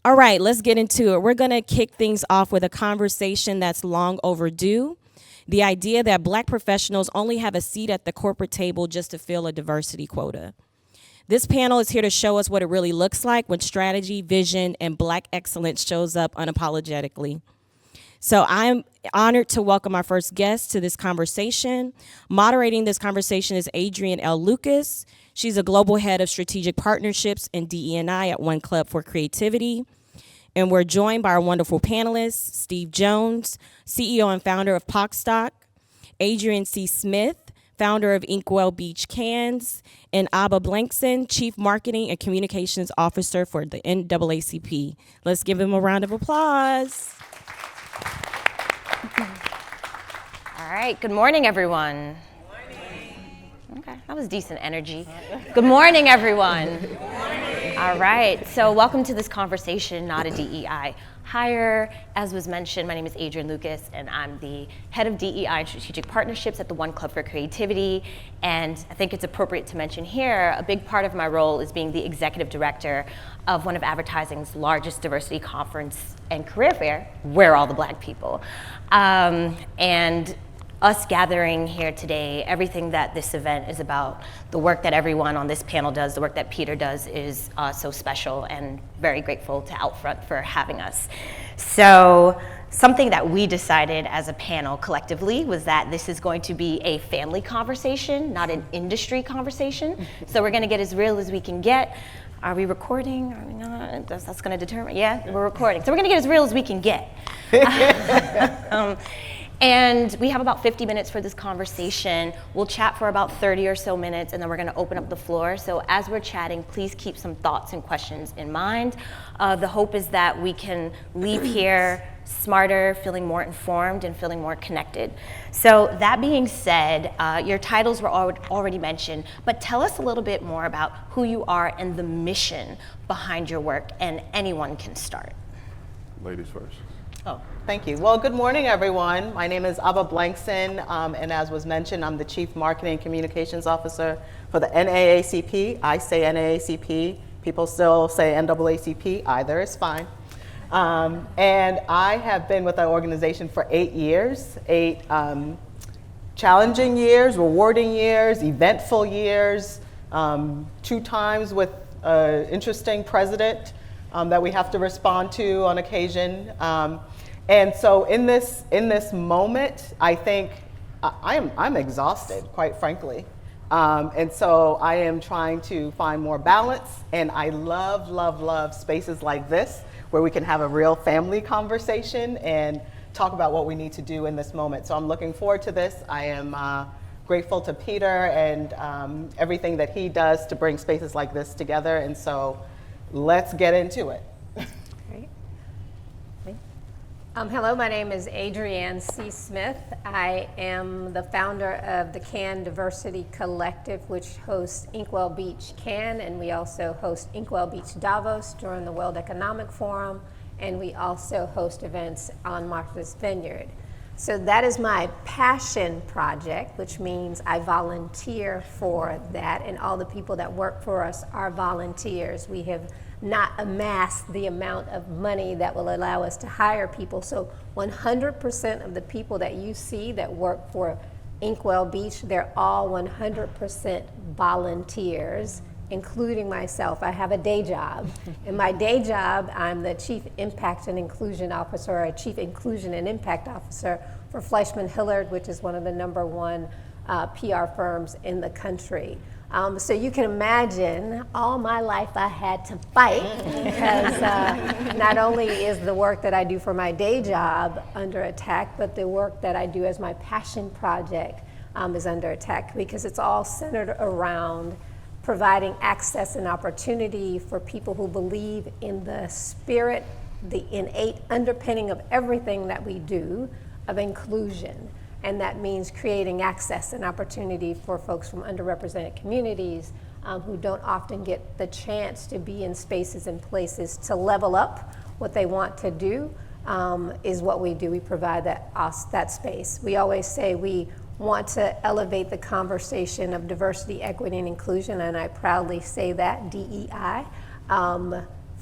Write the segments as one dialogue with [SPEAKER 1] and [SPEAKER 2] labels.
[SPEAKER 1] All right, let's get into it. We're going to kick things off with a conversation that's long overdue. The idea that Black professionals only have a seat at the corporate table just to fill a diversity quota. This panel is here to show us what it really looks like when strategy, vision, and Black excellence shows up unapologetically. So I'm honored to welcome our first guest to this conversation. Moderating this conversation is Adrienne L. Lucas. She's a global head of strategic partnerships and DE&I at OneClub for Creativity. And we're joined by our wonderful panelists, Steve Jones, CEO and founder of POCStock, Adrienne C. Smith, founder of Inkwell Beach Cans, and Abba Blankson, Chief Marketing and Communications Officer for the NAACP. Let's give them a round of applause.
[SPEAKER 2] All right, good morning, everyone. Good morning. Okay, that was decent energy. Good morning, everyone. Good morning. All right, so welcome to this conversation, not a DEI hire. As was mentioned, my name is Adrienne Lucas, and I'm the head of DEI and strategic partnerships at the OneClub for Creativity. And I think it's appropriate to mention here, a big part of my role is being the executive director of one of advertising's largest diversity conference and career fair, Where Are All the Black People? And us gathering here today, everything that this event is about, the work that everyone on this panel does, the work that Peter does is so special, and very grateful to OUTFRONT for having us. So something that we decided as a panel collectively was that this is going to be a family conversation, not an industry conversation. So we're gonna get as real as we can get. Are we recording? Are we not? That's gonna determine, yeah, we're recording. So we're gonna get as real as we can get. And we have about 50 minutes for this conversation. We'll chat for about 30 or so minutes, and then we're gonna open up the floor. So as we're chatting, please keep some thoughts and questions in mind. The hope is that we can leave here smarter, feeling more informed, and feeling more connected. So that being said, your titles were already mentioned, but tell us a little bit more about who you are and the mission behind your work, and anyone can start.
[SPEAKER 3] Ladies first.
[SPEAKER 4] Oh, thank you. Well, good morning, everyone. My name is Abba Blankson, and as was mentioned, I'm the Chief Marketing and Communications Officer for the NAACP. I say NAACP. People still say NAACP. Either is fine. And I have been with our organization for 8 years, 8 challenging years, rewarding years, eventful years, 2 times with an interesting president that we have to respond to on occasion. And so in this moment, I think I'm exhausted, quite frankly. And so I am trying to find more balance, and I love spaces like this where we can have a real family conversation and talk about what we need to do in this moment. So I'm looking forward to this. I am grateful to Peter and everything that he does to bring spaces like this together. And so let's get into it.
[SPEAKER 5] Great. Hello, my name is Adrianne C. Smith. I am the founder of the Can Diversity Collective, which hosts Inkwell Beach Can, and we also host Inkwell Beach Davos during the World Economic Forum, and we also host events on Martha's Vineyard. So that is my passion project, which means I volunteer for that, and all the people that work for us are volunteers. We have not amassed the amount of money that will allow us to hire people. So 100% of the people that you see that work for Inkwell Beach, they're all 100% volunteers, including myself. I have a day job. In my day job, I'm the Chief Impact and Inclusion Officer, or Chief Inclusion and Impact Officer for Fleishman Hillard, which is one of the #1 PR firms in the country. So you can imagine all my life I had to fight because not only is the work that I do for my day job under attack, but the work that I do as my passion project is under attack, because it's all centered around providing access and opportunity for people who believe in the spirit, the innate underpinning of everything that we do, of inclusion. And that means creating access and opportunity for folks from underrepresented communities who don't often get the chance to be in spaces and places to level up what they want to do, is what we do. We provide that space. We always say we want to elevate the conversation of diversity, equity, and inclusion, and I proudly say that, DEI,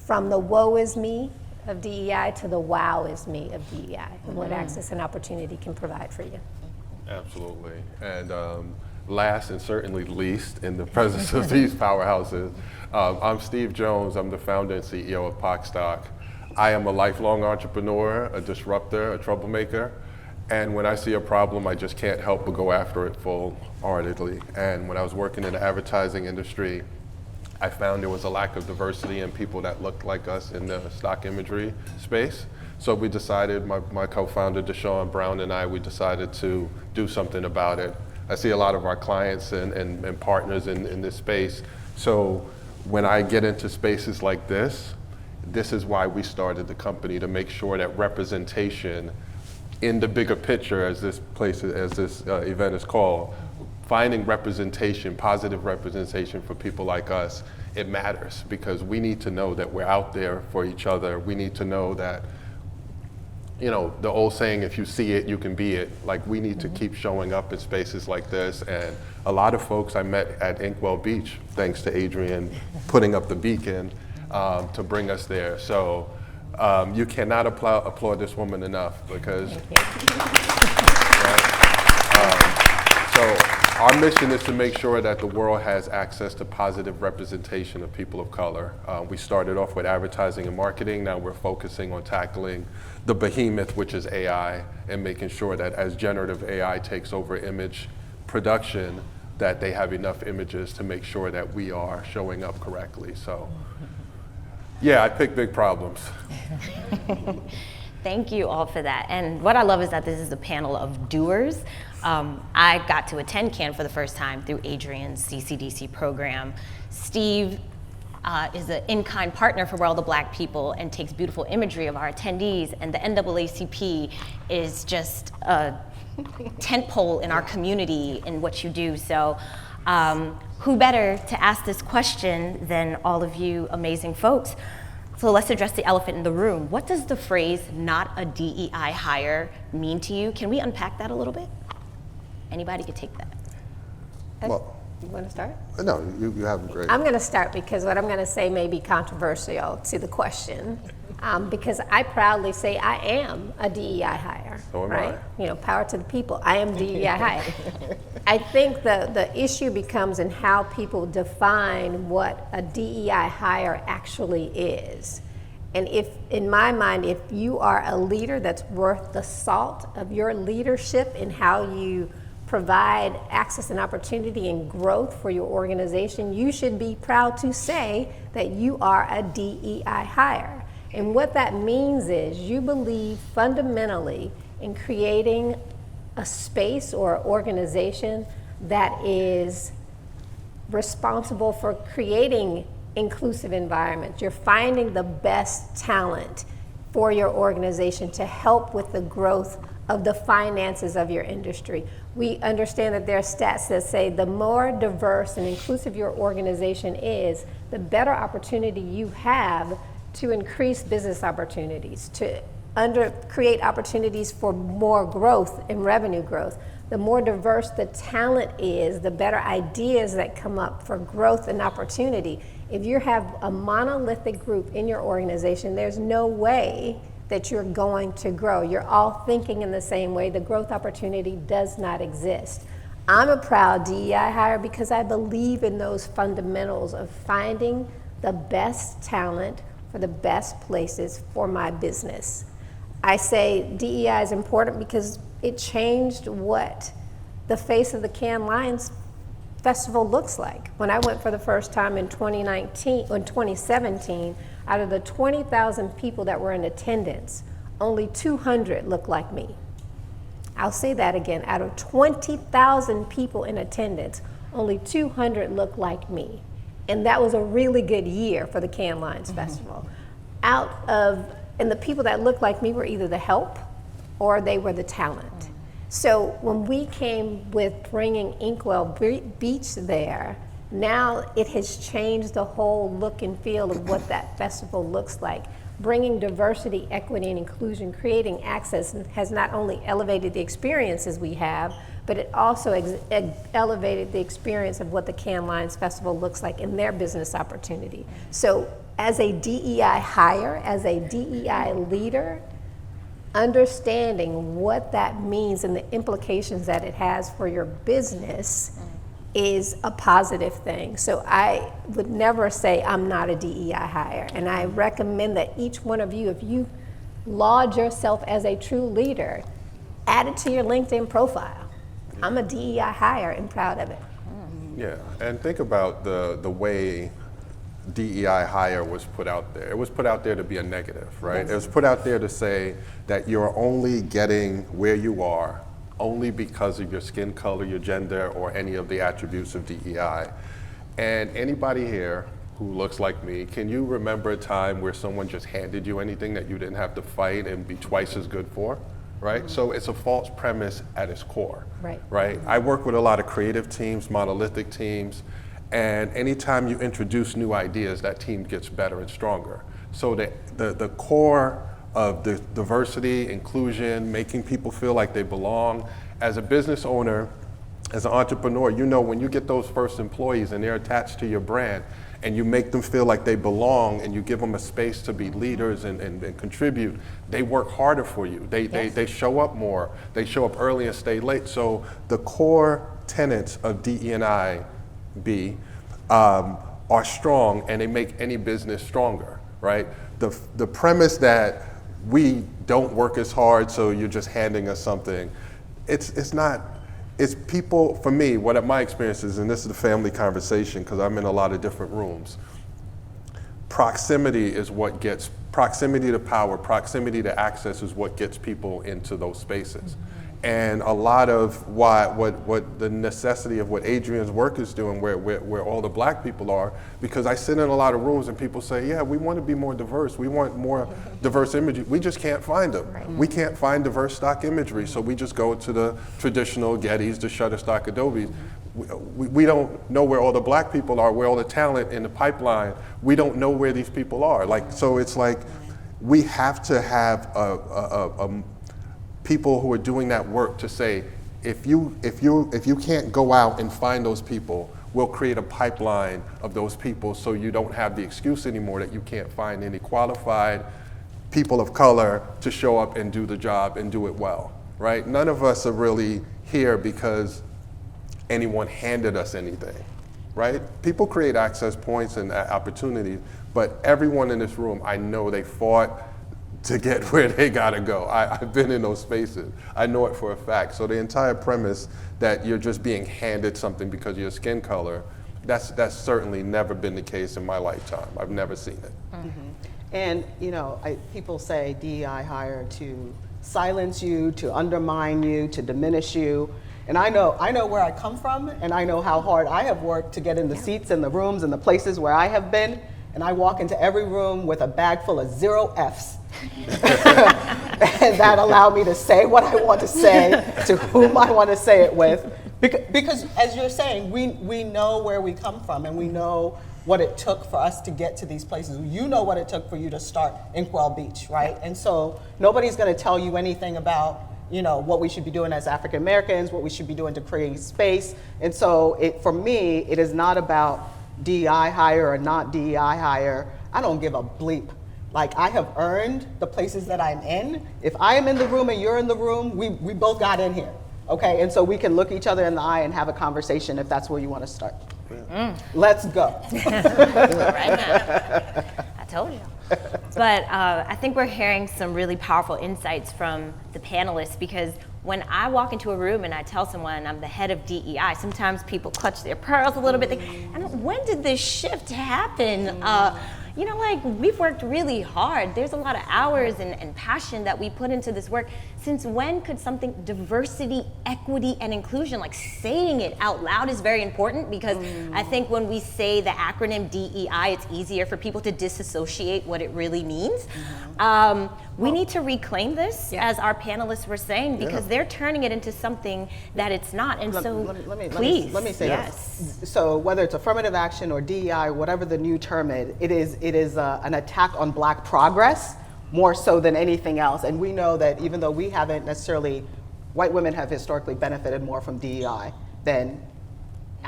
[SPEAKER 5] from the woe is me of DEI to the wow is me of DEI, and what access and opportunity can provide for you.
[SPEAKER 3] Absolutely. And last and certainly least, in the presence of these powerhouses, I'm Steve Jones. I'm the founder and CEO of POCStock. I am a lifelong entrepreneur, a disruptor, a troublemaker. And when I see a problem, I just can't help but go after it full-heartedly. And when I was working in the advertising industry, I found there was a lack of diversity in people that looked like us in the stock imagery space. So we decided, my co-founder Deshaun Brown and I, we decided to do something about it. I see a lot of our clients and partners in this space. So when I get into spaces like this is why we started the company, to make sure that representation in the bigger picture, as this event is called, finding representation, positive representation for people like us, it matters, because we need to know that we're out there for each other. We need to know that, you know, the old saying, if you see it, you can be it. Like, we need to keep showing up in spaces like this. And a lot of folks I met at Inkwell Beach, thanks to Adrienne putting up the beacon to bring us there. So you cannot applaud this woman enough, because so our mission is to make sure that the world has access to positive representation of people of color. We started off with advertising and marketing. Now we're focusing on tackling the behemoth, which is AI, and making sure that as generative AI takes over image production, that they have enough images to make sure that we are showing up correctly. So, yeah, I pick big problems.
[SPEAKER 2] Thank you all for that. And what I love is that this is a panel of doers. I got to attend CAN for the first time through Adrianne's CCDC program. Steve is an in-kind partner for World of Black People and takes beautiful imagery of our attendees, and the NAACP is just a tentpole in our community in what you do. So who better to ask this question than all of you amazing folks? So let's address the elephant in the room. What does the phrase "not a DEI hire" mean to you? Can we unpack that a little bit? Anybody could take that.
[SPEAKER 4] Well, you want to start?
[SPEAKER 3] No, you have great.
[SPEAKER 5] I'm going to start because what I'm going to say may be controversial to the question, because I proudly say I am a DEI hire.
[SPEAKER 3] So am
[SPEAKER 5] right?
[SPEAKER 3] I.
[SPEAKER 5] You know, power to the people. I am DEI hire. I think the issue becomes in how people define what a DEI hire actually is. And if, in my mind, if you are a leader that's worth the salt of your leadership in how you provide access and opportunity and growth for your organization, you should be proud to say that you are a DEI hire. And what that means is you believe fundamentally in creating a space or organization that is responsible for creating inclusive environments. You're finding the best talent for your organization to help with the growth of the finances of your industry. We understand that there are stats that say the more diverse and inclusive your organization is, the better opportunity you have to increase business opportunities, to create opportunities for more growth and revenue growth. The more diverse the talent is, the better ideas that come up for growth and opportunity. If you have a monolithic group in your organization, there's no way that you're going to grow. You're all thinking in the same way. The growth opportunity does not exist. I'm a proud DEI hire because I believe in those fundamentals of finding the best talent for the best places for my business. I say DEI is important because it changed what the face of the Cannes Lions Festival looks like. When I went for the first time in 2017, out of the 20,000 people that were in attendance, only 200 looked like me. I'll say that again. Out of 20,000 people in attendance, only 200 looked like me. And that was a really good year for the Cannes Lions Festival. And the people that looked like me were either the help or they were the talent. So when we came with bringing Inkwell Beach there, now it has changed the whole look and feel of what that festival looks like. Bringing diversity, equity, and inclusion, creating access has not only elevated the experiences we have, but it also elevated the experience of what the Cannes Lions Festival looks like in their business opportunity. So as a DEI hire, as a DEI leader, understanding what that means and the implications that it has for your business is a positive thing. So I would never say I'm not a DEI hire. And I recommend that each one of you, if you laud yourself as a true leader, add it to your LinkedIn profile. I'm a DEI hire and proud of it.
[SPEAKER 3] Yeah, and think about the way DEI hire was put out there. It was put out there to be a negative, right? Yes. It was put out there to say that you're only getting where you are only because of your skin color, your gender, or any of the attributes of DEI. And anybody here who looks like me, can you remember a time where someone just handed you anything that you didn't have to fight and be twice as good for? Right? Mm-hmm. So it's a false premise at its core. Right? I work with a lot of creative teams, monolithic teams, and anytime you introduce new ideas, that team gets better and stronger. So the core of the diversity, inclusion, making people feel like they belong. As a business owner, as an entrepreneur, you know when you get those first employees and they're attached to your brand, and you make them feel like they belong and you give them a space to be leaders and contribute, they work harder for you. They show up more. They show up early and stay late. So the core tenets of DE&I are strong, and they make any business stronger, right? The premise that we don't work as hard, so you're just handing us something, it's not. It's people, for me, what my experience is, and this is the family conversation because I'm in a lot of different rooms, proximity to power, proximity to access is what gets people into those spaces. And a lot of what the necessity of what Adrianne's work is doing, where all the black people are, because I sit in a lot of rooms and people say, yeah, we want to be more diverse. We want more diverse imagery. We just can't find them. Right. We can't find diverse stock imagery, so we just go to the traditional Gettys, the Shutterstock Adobes. We don't know where all the black people are, where all the talent in the pipeline. We don't know where these people are. So it's like we have to have people who are doing that work to say, if you can't go out and find those people, we'll create a pipeline of those people so you don't have the excuse anymore that you can't find any qualified people of color to show up and do the job and do it well, right? None of us are really here because anyone handed us anything, right? People create access points and opportunities, but everyone in this room, I know they fought to get where they gotta go. I've been in those spaces. I know it for a fact. So the entire premise that you're just being handed something because of your skin color, that's certainly never been the case in my lifetime. I've never seen it.
[SPEAKER 4] Mm-hmm. And people say DEI hire to silence you, to undermine you, to diminish you. And I know where I come from, and I know how hard I have worked to get in the seats and the rooms and the places where I have been. And I walk into every room with a bag full of 0 Fs. And that allowed me to say what I want to say to whom I want to say it with. Because as you're saying, we know where we come from, and we know what it took for us to get to these places. You know what it took for you to start Inkwell Beach, right? And so nobody's going to tell you anything about what we should be doing as African Americans, what we should be doing to create space. And so for me, it is not about DEI hire or not DEI hire. I don't give a bleep. Like, I have earned the places that I'm in. If I am in the room and you're in the room, we both got in here, okay? And so we can look each other in the eye and have a conversation if that's where you want to start. Let's go.
[SPEAKER 2] Do it right now. I told you. But I think we're hearing some really powerful insights from the panelists, because when I walk into a room and I tell someone I'm the head of DEI, sometimes people clutch their pearls a little bit. And when did this shift happen? We've worked really hard. There's a lot of hours and passion that we put into this work. Since when could something diversity, equity, and inclusion, like saying it out loud is very important, because I think when we say the acronym DEI, it's easier for people to disassociate what it really means. We need to reclaim this, as our panelists were saying, because they're turning it into something that it's not. And please,
[SPEAKER 4] let me say this. So whether it's affirmative action or DEI, whatever the new term is, it is an attack on Black progress more so than anything else. And we know that even though we haven't necessarily, white women have historically benefited more from DEI than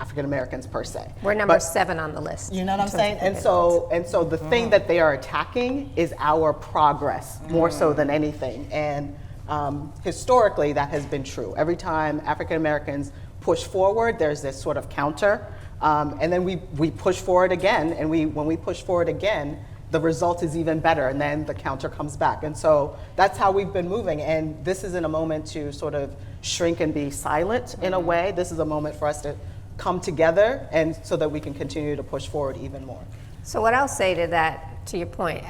[SPEAKER 4] African Americans per se.
[SPEAKER 5] We're number
[SPEAKER 4] But-
[SPEAKER 5] 7 on the list.
[SPEAKER 4] You know what I'm saying? And so the thing that they are attacking is our progress more so than anything. And historically, that has been true. Every time African Americans push forward, there's this sort of counter, and then we push forward again. And when we push forward again, the result is even better, and then the counter comes back. And so that's how we've been moving. And this isn't a moment to sort of shrink and be silent in a way. This is a moment for us to come together, and so that we can continue to push forward even more.
[SPEAKER 5] So what I'll say to that, to your point,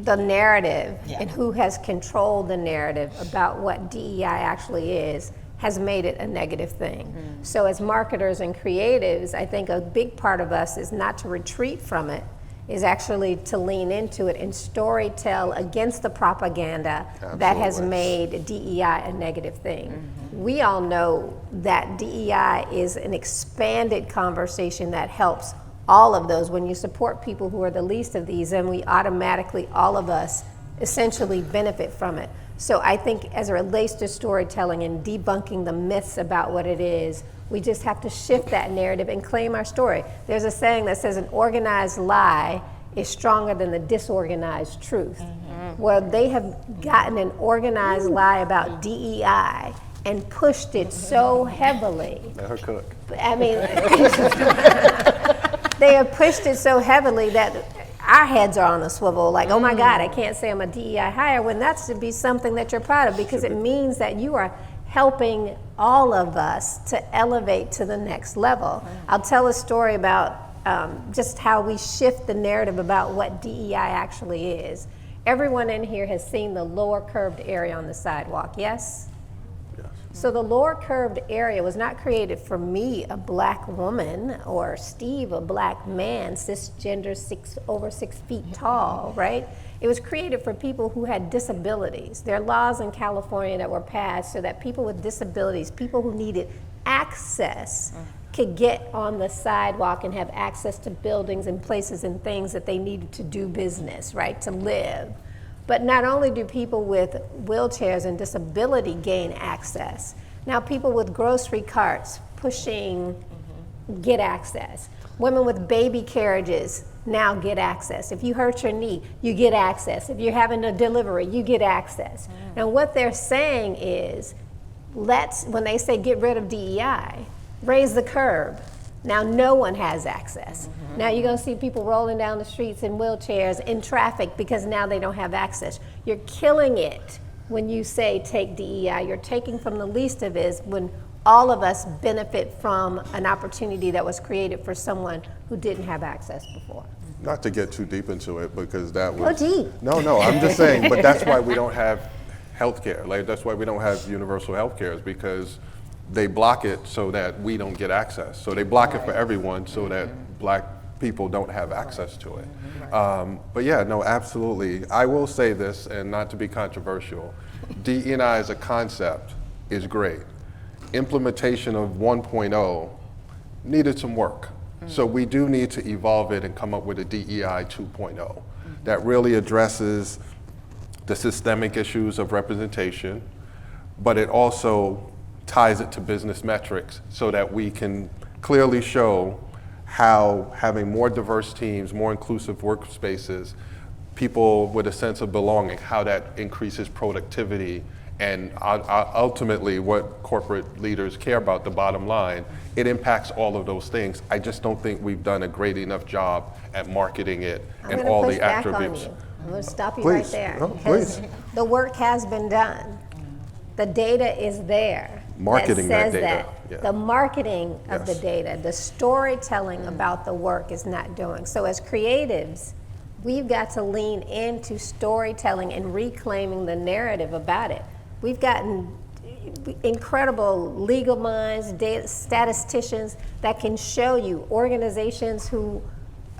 [SPEAKER 5] the narrative and who has controlled the narrative about what DEI actually is has made it a negative thing. So as marketers and creatives, I think a big part of us is not to retreat from it, is actually to lean into it and storytell against the propaganda that has made DEI a negative thing. We all know that DEI is an expanded conversation that helps all of those. When you support people who are the least of these, then we automatically, all of us, essentially benefit from it. So I think as it relates to storytelling and debunking the myths about what it is, we just have to shift that narrative and claim our story. There's a saying that says an organized lie is stronger than the disorganized truth. Well, they have gotten an organized lie about DEI and pushed it so heavily.
[SPEAKER 3] Let her cook.
[SPEAKER 5] I mean, they have pushed it so heavily that our heads are on a swivel, like, oh my God, I can't say I'm a DEI hire, when that's to be something that you're proud of, because it means that you are helping all of us to elevate to the next level. I'll tell a story about just how we shift the narrative about what DEI actually is. Everyone in here has seen the lower curved area on the sidewalk, yes? So the lower curved area was not created for me, a black woman, or Steve, a black man, cisgender, over 6 feet tall, right? It was created for people who had disabilities. There are laws in California that were passed so that people with disabilities, people who needed access, could get on the sidewalk and have access to buildings and places and things that they needed to do business, right, to live. But not only do people with wheelchairs and disability gain access, now people with grocery carts pushing get access. Women with baby carriages now get access. If you hurt your knee, you get access. If you're having a delivery, you get access. Now what they're saying is, when they say get rid of DEI, raise the curb. Now no one has access. Now you're gonna see people rolling down the streets in wheelchairs in traffic because now they don't have access. You're killing it when you say take DEI. You're taking from the least of it when all of us benefit from an opportunity that was created for someone who didn't have access before.
[SPEAKER 3] Not to get too deep into it, because that was...
[SPEAKER 5] Go deep.
[SPEAKER 3] No, I'm just saying, but that's why we don't have healthcare. Like, that's why we don't have universal healthcare, is because they block it so that we don't get access. So they block it for everyone so that black people don't have access to it. But yeah, no, absolutely. I will say this, and not to be controversial, DE&I as a concept is great. Implementation of 1.0 needed some work. So we do need to evolve it and come up with a DEI 2.0 that really addresses the systemic issues of representation, but it also ties it to business metrics so that we can clearly show how having more diverse teams, more inclusive workspaces, people with a sense of belonging, how that increases productivity, and ultimately what corporate leaders care about, the bottom line. It impacts all of those things. I just don't think we've done a great enough job at marketing it and all the attributes.
[SPEAKER 5] I'm going to stop you
[SPEAKER 3] Please.
[SPEAKER 5] right there.
[SPEAKER 3] No,
[SPEAKER 5] because
[SPEAKER 3] please.
[SPEAKER 5] the work has been done. The data is there.
[SPEAKER 3] Marketing that
[SPEAKER 5] says
[SPEAKER 3] data, yeah.
[SPEAKER 5] The marketing of the
[SPEAKER 3] Yes.
[SPEAKER 5] data, the storytelling about the work is not doing. So as creatives, we've got to lean into storytelling and reclaiming the narrative about it. We've gotten incredible legal minds, data statisticians that can show you organizations who,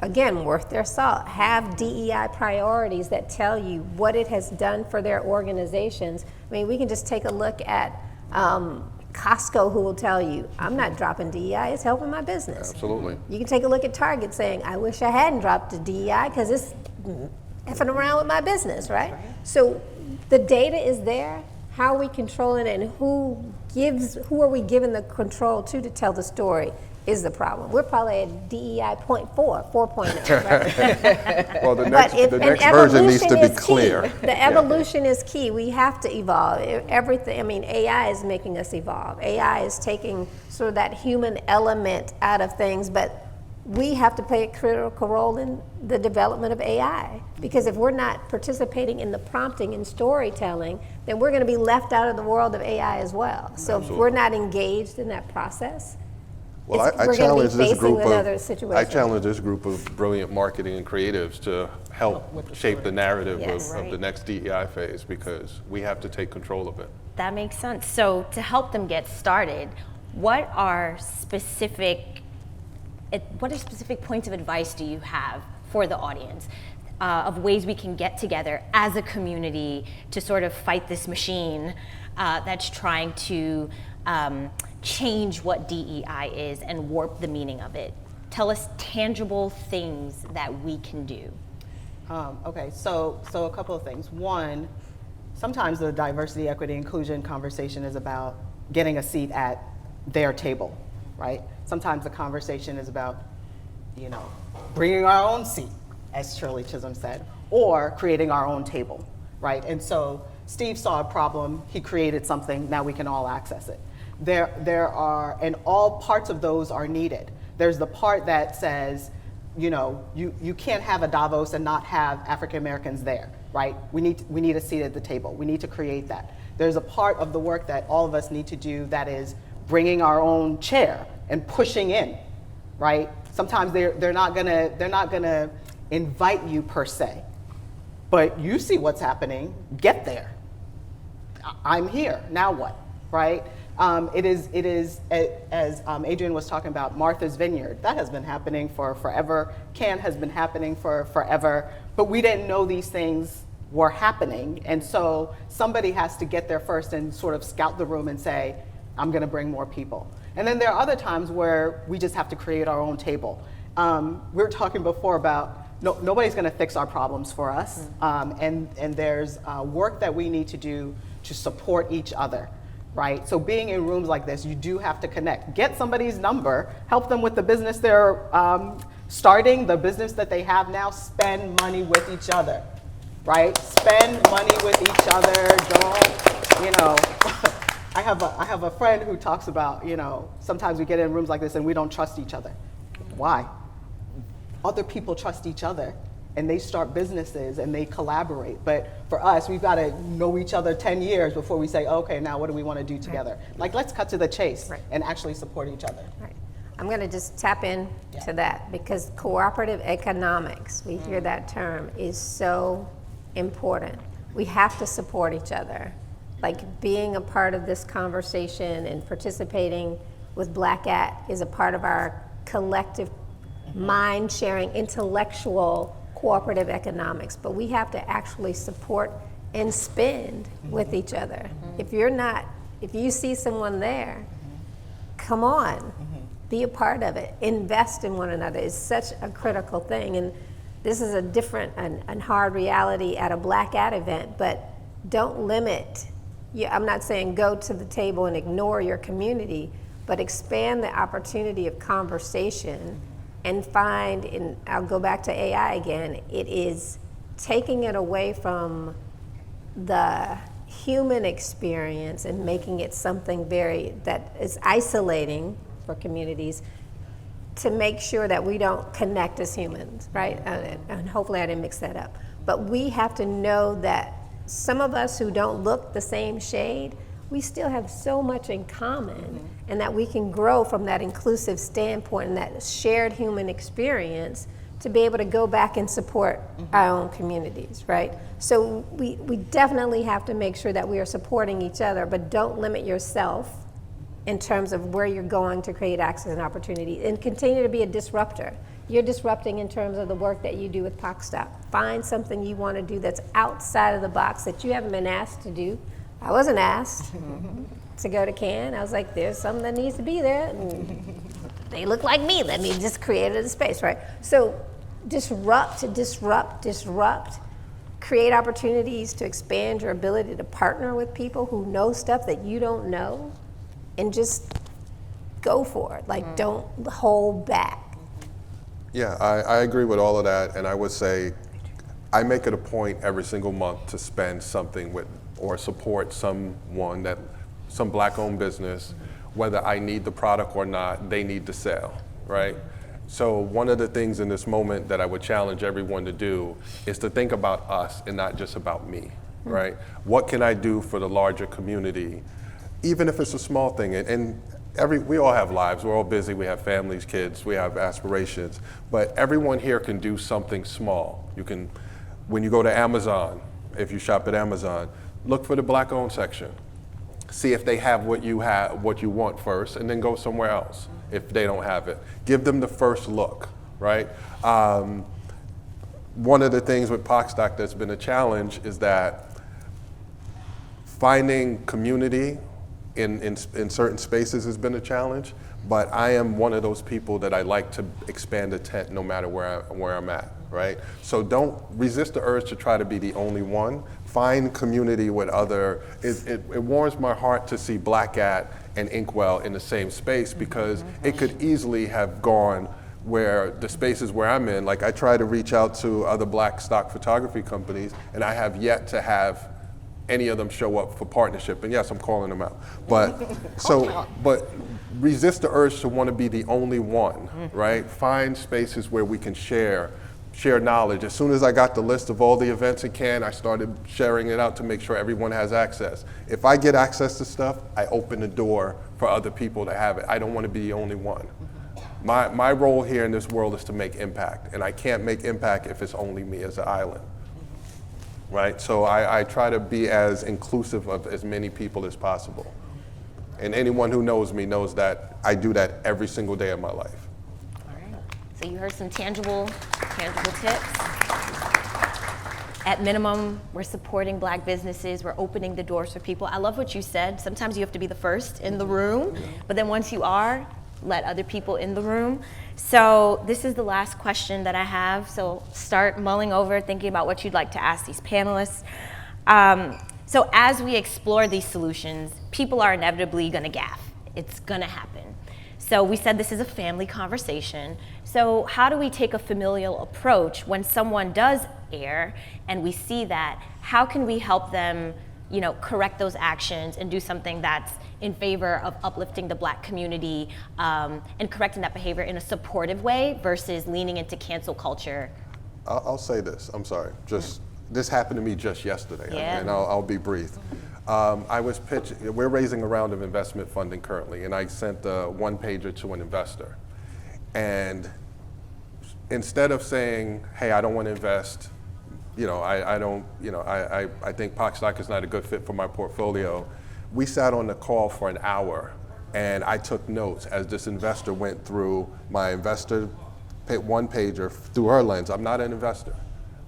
[SPEAKER 5] again, worth their salt, have DEI priorities that tell you what it has done for their organizations. I mean, we can just take a look at Costco, who will tell you, I'm not dropping DEI, it's helping my business.
[SPEAKER 3] Absolutely.
[SPEAKER 5] You can take a look at Target saying, I wish I hadn't dropped the DEI because it's effing around with my business, right? So the data is there. How are we controlling it, and who are we giving the control to tell the story is the problem. We're probably at DEI 0.4, 4.0, right?
[SPEAKER 3] Well, the
[SPEAKER 5] But
[SPEAKER 3] next version needs to be
[SPEAKER 5] is
[SPEAKER 3] clear.
[SPEAKER 5] key. The evolution is key. We have to evolve. Everything, I mean, AI is making us evolve. AI is taking sort of that human element out of things, but we have to play a critical role in the development of AI. Because if we're not participating in the prompting and storytelling, then we're going to be left out of the world of AI as well. So if we're not engaged in that process,
[SPEAKER 3] Well,
[SPEAKER 5] we're
[SPEAKER 3] I
[SPEAKER 5] gonna be
[SPEAKER 3] challenge this
[SPEAKER 5] facing
[SPEAKER 3] group
[SPEAKER 5] with other
[SPEAKER 3] of
[SPEAKER 5] situations.
[SPEAKER 3] brilliant marketing and creatives to help shape the narrative
[SPEAKER 2] Yes.
[SPEAKER 3] of the next DEI phase, because we have to take control of it.
[SPEAKER 2] That makes sense. So to help them get started, what are specific points of advice do you have for the audience of ways we can get together as a community to sort of fight this machine that's trying to change what DEI is and warp the meaning of it? Tell us tangible things that we can do.
[SPEAKER 4] Okay, so a couple of things. One, sometimes the diversity, equity, inclusion conversation is about getting a seat at their table, right? Sometimes the conversation is about, bringing our own seat, as Shirley Chisholm said, or creating our own table, right? And so Steve saw a problem, he created something, now we can all access it. There are, and all parts of those are needed. There's the part that says, you can't have a Davos and not have African Americans there, right? We need a seat at the table. We need to create that. There's a part of the work that all of us need to do that is bringing our own chair and pushing in, right? Sometimes they're not gonna invite you per se, but you see what's happening. Get there. I'm here. Now what, right? It is as Adrienne was talking about, Martha's Vineyard. That has been happening for forever. CAN has been happening for forever, but we didn't know these things were happening. And so somebody has to get there first and sort of scout the room and say, I'm gonna bring more people. And then there are other times where we just have to create our own table. We were talking before about nobody's gonna fix our problems for us. And there's work that we need to do to support each other. Right? So being in rooms like this, you do have to connect. Get somebody's number, help them with the business they're starting, the business that they have now. Spend money with each other, right? Spend money with each other. Don't, I have a friend who talks about, sometimes we get in rooms like this and we don't trust each other. Why? Other people trust each other, and they start businesses and they collaborate. But for us, we've got to know each other 10 years before we say, okay, now what do we want to do together? Like, let's cut to the chase and actually support each other.
[SPEAKER 5] Right. I'm going to just tap in to that, because cooperative economics, we hear that term, is so important. We have to support each other. Like, being a part of this conversation and participating with Black At is a part of our collective mind sharing, intellectual cooperative economics, but we have to actually support and spend with each other. If you see someone there, come on, be a part of it. Invest in one another is such a critical thing. And this is a different and hard reality at a Black At event, but don't limit. I'm not saying go to the table and ignore your community, but expand the opportunity of conversation and find, and I'll go back to AI again, it is taking it away from the human experience and making it something that is isolating for communities, to make sure that we don't connect as humans, right? And hopefully I didn't mix that up. But we have to know that some of us who don't look the same shade, we still have so much in common, and that we can grow from that inclusive standpoint and that shared human experience to be able to go back and support our own communities, right? So we definitely have to make sure that we are supporting each other, but don't limit yourself in terms of where you're going to create access and opportunity, and continue to be a disruptor. You're disrupting in terms of the work that you do with POCStock. Find something you want to do that's outside of the box that you haven't been asked to do. I wasn't asked to go to CAN. I was like, there's something that needs to be there. And they look like me. Let me just create a space, right? So disrupt. Create opportunities to expand your ability to partner with people who know stuff that you don't know, and just go for it. Like, don't hold back.
[SPEAKER 3] Yeah, I agree with all of that, and I would say I make it a point every single month to spend something with or support some Black-owned business, whether I need the product or not, they need to sell, right? So one of the things in this moment that I would challenge everyone to do is to think about us and not just about me, right? What can I do for the larger community, even if it's a small thing? And we all have lives, we're all busy, we have families, kids, we have aspirations, but everyone here can do something small. You can, when you go to Amazon, if you shop at Amazon, look for the Black-owned section. See if they have what you want first, and then go somewhere else if they don't have it. Give them the first look, right? One of the things with POCStock that's been a challenge is that finding community in certain spaces has been a challenge, but I am one of those people that I like to expand the tent no matter where I'm at, right? So don't resist the urge to try to be the only one. Find community with other. It warms my heart to see Black and Inkwell in the same space, because it could easily have gone where the spaces where I'm in, like I try to reach out to other Black stock photography companies, and I have yet to have any of them show up for partnership. And yes, I'm calling them out. But but resist the urge to want to be the only one, right? Find spaces where we can share knowledge. As soon as I got the list of all the events in Cannes, I started sharing it out to make sure everyone has access. If I get access to stuff, I open the door for other people to have it. I don't want to be the only one. My role here in this world is to make impact, and I can't make impact if it's only me as an island. Right, so I try to be as inclusive of as many people as possible. And anyone who knows me knows that I do that every single day of my life.
[SPEAKER 2] All right, so you heard some tangible tips. At minimum, we're supporting Black businesses, we're opening the doors for people. I love what you said. Sometimes you have to be the first in the room, but then once you are, let other people in the room. So this is the last question that I have. So start mulling over, thinking about what you'd like to ask these panelists. So as we explore these solutions, people are inevitably gonna gaffe. It's gonna happen. So we said this is a family conversation. So how do we take a familial approach when someone does err and we see that? How can we help them, correct those actions and do something that's in favor of uplifting the Black community and correcting that behavior in a supportive way versus leaning into cancel culture?
[SPEAKER 3] I'll say this, I'm sorry. This happened to me just yesterday,
[SPEAKER 2] Yeah.
[SPEAKER 3] and I'll be brief. We're raising a round of investment funding currently, and I sent a one-pager to an investor. And instead of saying, hey, I don't want to invest, I think POCStock is not a good fit for my portfolio, we sat on the call for an hour, and I took notes as this investor went through my investor one-pager through her lens. I'm not an investor.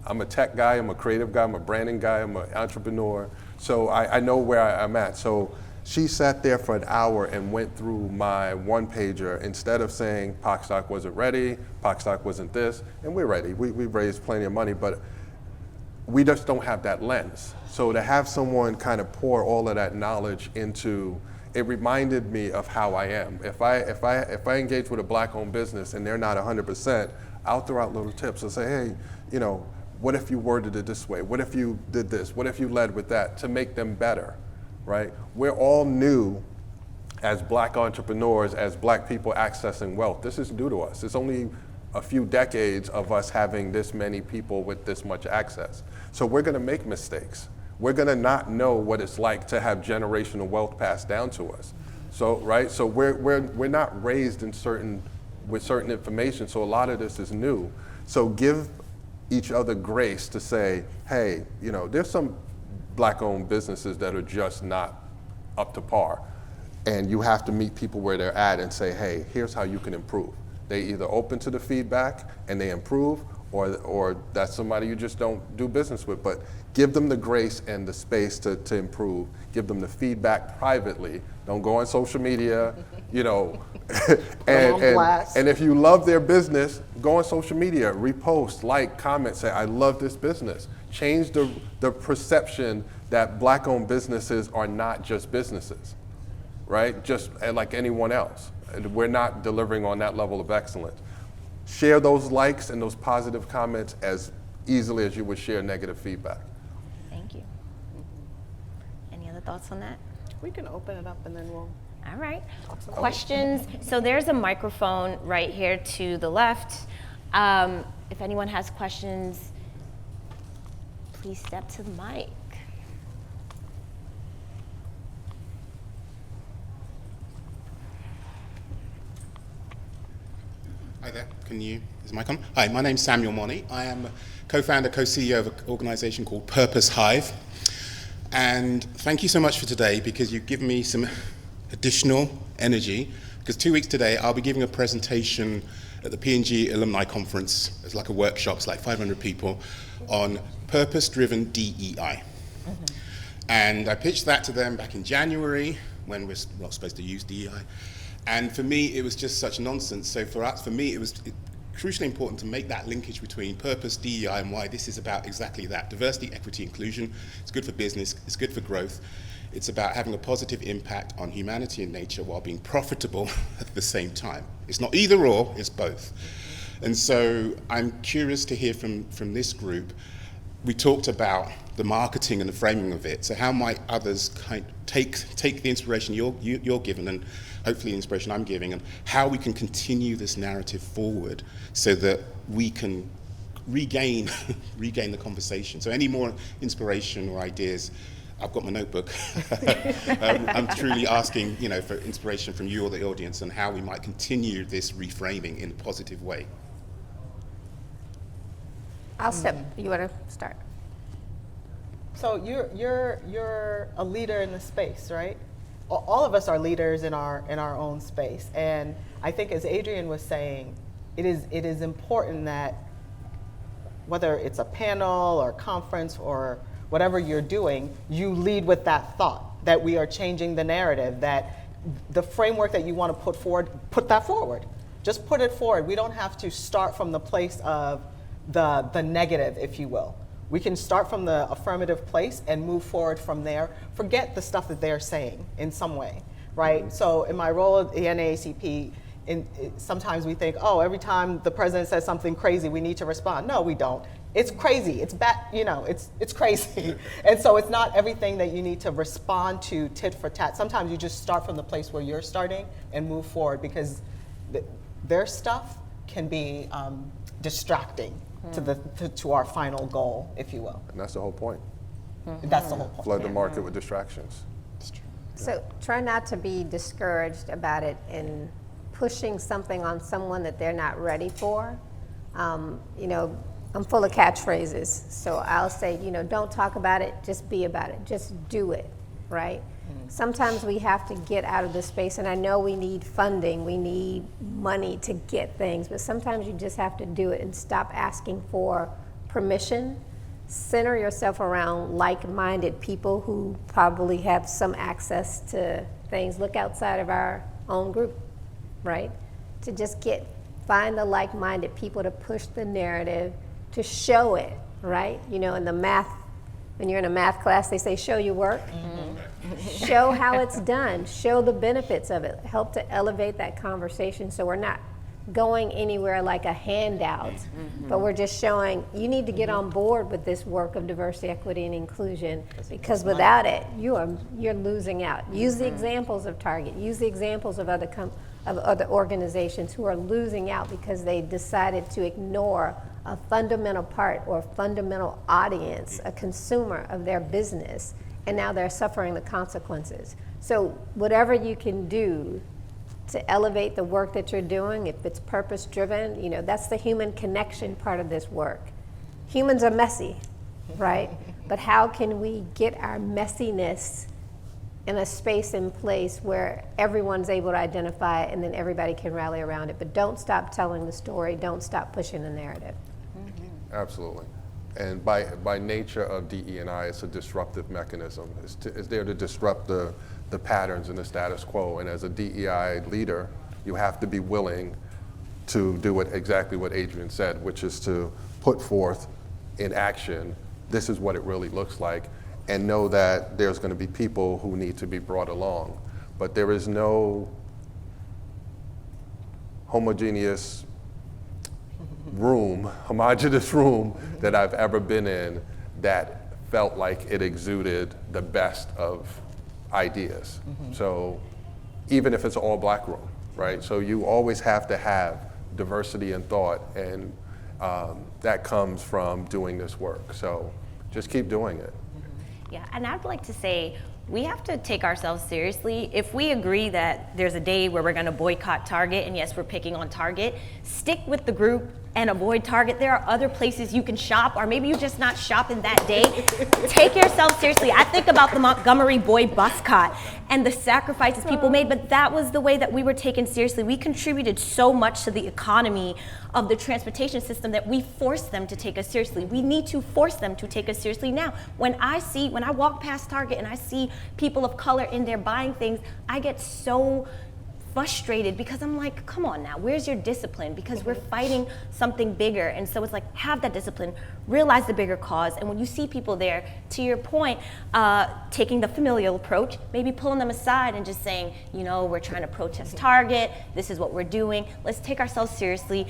[SPEAKER 3] I'm a tech guy, I'm a creative guy, I'm a branding guy, I'm an entrepreneur. So I know where I'm at. So she sat there for an hour and went through my one-pager instead of saying POCStock wasn't ready, POCStock wasn't this, and we're ready. We've raised plenty of money, but we just don't have that lens. So to have someone kind of pour all of that knowledge into, it reminded me of how I am. If I engage with a Black-owned business and they're not 100%, I'll throw out little tips and say, hey, what if you worded it this way? What if you did this? What if you led with that to make them better, right? We're all new as Black entrepreneurs, as Black people accessing wealth. This is new to us. It's only a few decades of us having this many people with this much access. So we're gonna make mistakes. We're gonna not know what it's like to have generational wealth passed down to us. So, right, so we're not raised with certain information, so a lot of this is new. So give each other grace to say, hey, there's some Black-owned businesses that are just not up to par. And you have to meet people where they're at and say, hey, here's how you can improve. They either open to the feedback and they improve, or that's somebody you just don't do business with. But give them the grace and the space to improve. Give them the feedback privately. Don't go on social media, and if you love their business, go on social media, repost, like, comment, say, I love this business. Change the perception that Black-owned businesses are not just businesses, right? Just like anyone else. we're not delivering on that level of excellence. Share those likes and those positive comments as easily as you would share negative feedback.
[SPEAKER 2] Thank you. Any other thoughts on that?
[SPEAKER 4] We can open it up and then we'll.
[SPEAKER 2] All right. Questions? So there's a microphone right here to the left. If anyone has questions, please step to the mic.
[SPEAKER 6] Hi there, is the mic on? Hi, my name's Samuel Money. I am co-founder, co-CEO of an organization called Purpose Hive. And thank you so much for today, because you've given me some additional energy, because 2 weeks today I'll be giving a presentation at the P&G Alumni Conference. It's like a workshop, it's like 500 people, on purpose-driven DEI. And I pitched that to them back in January, when we're not supposed to use DEI. And for me, it was just such nonsense. So for me, it was crucially important to make that linkage between purpose, DEI, and why this is about exactly that. Diversity, equity, inclusion. It's good for business, it's good for growth. It's about having a positive impact on humanity and nature while being profitable at the same time. It's not either or, it's both. And so I'm curious to hear from this group. We talked about the marketing and the framing of it. So how might others take the inspiration you're given, and hopefully the inspiration I'm giving, and how we can continue this narrative forward so that we can regain the conversation. So any more inspiration or ideas, I've got my notebook. I'm truly asking, for inspiration from you or the audience, and how we might continue this reframing in a positive way.
[SPEAKER 5] I'll step. You want to start?
[SPEAKER 4] So you're a leader in the space, right? All of us are leaders in our own space, and I think, as Adrienne was saying, it is important that whether it's a panel or conference or whatever you're doing, you lead with that thought that we are changing the narrative, that the framework that you want to put forward, put that forward. Just put it forward. We don't have to start from the place of the negative, if you will. We can start from the affirmative place and move forward from there. Forget the stuff that they're saying in some way, right? So in my role at the NAACP, sometimes we think, oh, every time the president says something crazy, we need to respond. No, we don't. It's crazy. It's bad. It's crazy. And so it's not everything that you need to respond to tit for tat. Sometimes you just start from the place where you're starting and move forward, because their stuff can be distracting to our final goal, if you will.
[SPEAKER 3] And that's the whole point.
[SPEAKER 4] That's the whole point.
[SPEAKER 3] Flood the market with distractions.
[SPEAKER 5] So try not to be discouraged about it and pushing something on someone that they're not ready for. I'm full of catchphrases, so I'll say, don't talk about it, just be about it, just do it, right? Sometimes we have to get out of the space, and I know we need funding, we need money to get things, but sometimes you just have to do it and stop asking for permission. Center yourself around like-minded people who probably have some access to things. Look outside of our own group, right? To just find the like-minded people to push the narrative, to show it, right? In the math, when you're in a math class, they say, show your work. Show how it's done. Show the benefits of it. Help to elevate that conversation, so we're not going anywhere like a handout, but we're just showing you need to get on board with this work of diversity, equity, and inclusion, because without it, you're losing out. Use the examples of Target. Use the examples of other organizations who are losing out because they decided to ignore a fundamental part or fundamental audience, a consumer of their business, and now they're suffering the consequences. So whatever you can do to elevate the work that you're doing, if it's purpose-driven, that's the human connection part of this work. Humans are messy, right? But how can we get our messiness in a space and place where everyone's able to identify it and then everybody can rally around it? But don't stop telling the story, don't stop pushing the narrative.
[SPEAKER 3] Absolutely. And by nature of DE&I, it's a disruptive mechanism. It's there to disrupt the patterns and the status quo. And as a DEI leader, you have to be willing to do exactly what Adrienne said, which is to put forth in action, this is what it really looks like, and know that there's going to be people who need to be brought along. But there is no homogeneous room that I've ever been in that felt like it exuded the best of ideas. So even if it's an all black room, right? So you always have to have diversity in thought, and that comes from doing this work. So just keep doing it.
[SPEAKER 2] Yeah, and I'd like to say, we have to take ourselves seriously. If we agree that there's a day where we're gonna boycott Target, and yes, we're picking on Target, stick with the group and avoid Target. There are other places you can shop, or maybe you're just not shopping that day. Take yourself seriously. I think about the Montgomery boy boycott and the sacrifices people made, but that was the way that we were taken seriously. We contributed so much to the economy of the transportation system that we forced them to take us seriously. We need to force them to take us seriously now. When I walk past Target and I see people of color in there buying things, I get so frustrated because I'm like, come on now, where's your discipline? Because we're fighting something bigger. And so it's like, have that discipline, realize the bigger cause. And when you see people there, to your point, taking the familial approach, maybe pulling them aside and just saying, you know, we're trying to protest Target, this is what we're doing, let's take ourselves seriously,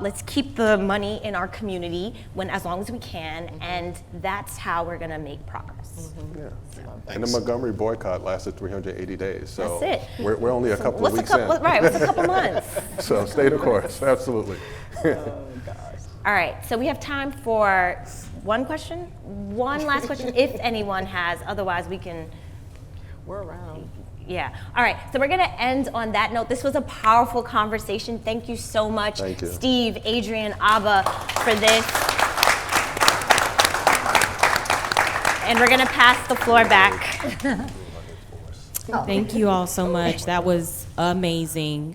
[SPEAKER 2] let's keep the money in our community as long as we can, and that's how we're gonna make progress.
[SPEAKER 3] Yeah. And the Montgomery boycott lasted 380 days, so
[SPEAKER 2] That's it.
[SPEAKER 3] we're only a couple of weeks in.
[SPEAKER 2] Right, it's a couple months.
[SPEAKER 3] So stay the course, absolutely.
[SPEAKER 2] All right, so we have time for one last question, if anyone has, otherwise we can.
[SPEAKER 4] We're around.
[SPEAKER 2] Yeah, all right, so we're gonna end on that note. This was a powerful conversation. Thank you so much,
[SPEAKER 3] Thank you.
[SPEAKER 2] Steve, Adrienne, Abba, for this. And we're gonna pass the floor back.
[SPEAKER 1] Thank you all so much. That was amazing.